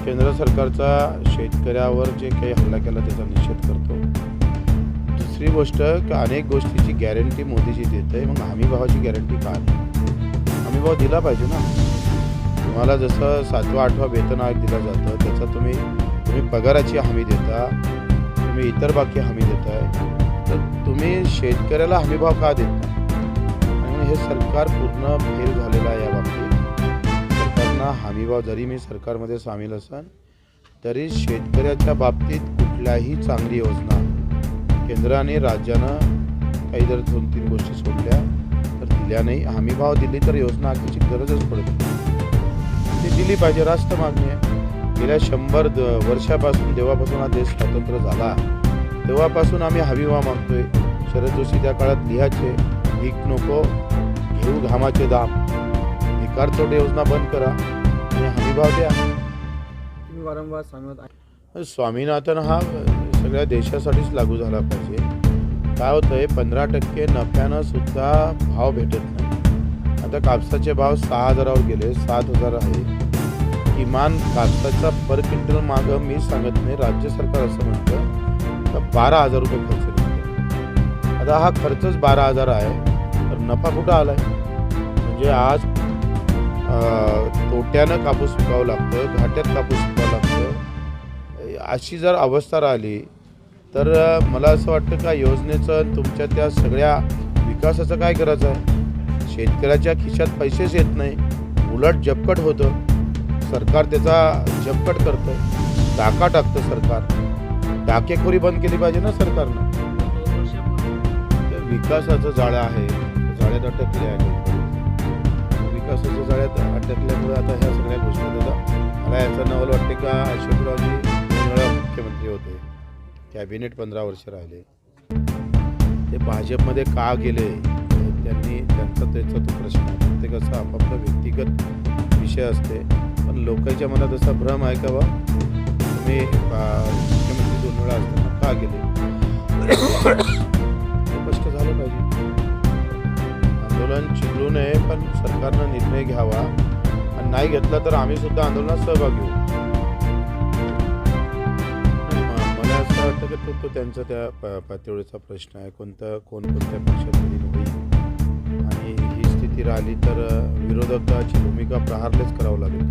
केंद्र सरकारचा शेतकऱ्यावर जे काही हल्ला केला त्याचा निषेध करतो. दुसरी गोष्ट की अनेक गोष्टीची गॅरंटी मोदीजी देत आहे, मग हमीभावाची गॅरंटी का नाही? हमीभाव दिला पाहिजे ना. तुम्हाला जसं 7वा 8वा वेतन आयोग दिला जातं त्याचा तुम्ही पगाराची हमी देता, तुम्ही इतर बाकी हमी देताय, तर तुम्ही शेतकऱ्याला हमीभाव का देत नाही? आणि हे सरकार पूर्ण फेल झालेलं आहे या बाबतीत. सरकारनं हमीभाव, जरी मी सरकारमध्ये सामील असेल तरी शेतकऱ्याच्या बाबतीत कुठल्याही चांगली योजना केंद्राने राज्यानं काही जर 2-3 गोष्टी सोडल्या तर दिल्या नाही. हमीभाव दिली तर योजना आखीची गरजच पडत नाही. ती दिली पाहिजे, राष्ट्र मागणी आहे. गेल्या 100 वर्षापासून, जेव्हापासून हा देश स्वतंत्र झाला तेव्हापासून आम्ही हमीभाव मागतोय. शरद जोशी त्या काळात लिहायचे, भीक नको घेऊ घामाचे दाम, भिकार तोड योजना बंद करा आणि हमीभाव द्या. तुम्ही वारंवार सांगत आहे स्वामीनाथन हा सगळ्या देशासाठीच लागू झाला पाहिजे. काय होतंय, 15% नफ्यानं सुद्धा भाव भेटत नाही. आता कापसाचे भाव 6,000वर गेले, 7,000 आहे. किमान कापसाचा पर क्विंटल मागं मी सांगत नाही, राज्य सरकार असं म्हणतं तर 12,000 रुपये खर्च निघतो. आता हा खर्चच 12,000 आहे तर नफा कुठं आलाय? म्हणजे आज तोट्यानं कापूस विकावं लागतं, घाट्यात कापूस विकावं लागतं. अशी जर अवस्था राहिली तर मला असं वाटतं का योजनेचं, तुमच्या त्या सगळ्या विकासाचं काय करायचं आहे? शेतकऱ्याच्या खिशात पैसेच येत नाही, उलट जपकट होतं. सरकार त्याचा जपकट करतं, डाका टाकतं सरकार. डाकेखोरी बंद केली पाहिजे ना सरकारनं. विकासाचं जाळं आहे, जाळ्यात अटकले आहे. विकासाच्या जाळ्यात अटकल्यामुळे आता ह्या सगळ्या गोष्टी होतात. मला याचं नवल वाटते का अशोकरावजी 2 वेळा मुख्यमंत्री होते, कॅबिनेट 15 वर्ष राहिले, ते भाजपमध्ये का गेले? त्यांचा तो प्रश्न आहे. प्रत्येकाचा आपापला व्यक्तिगत विषय असते, पण लोकांच्या मनात असा भ्रम आहे का बा तुम्ही मुख्यमंत्री 2 वेळा असताना का गेले? स्पष्ट झालं पाहिजे. आंदोलन चिघळू नये, पण सरकारनं निर्णय घ्यावा, आणि नाही घेतला तर आम्ही सुद्धा आंदोलनात सहभागी होऊ. मला असं वाटतं की तो त्यांचा त्या पातळीचा प्रश्न आहे, कोण कोणत्या पक्षात होईल. आणि ही स्थिती राहिली तर विरोधकाची भूमिका प्रहारलेच करावं लागेल.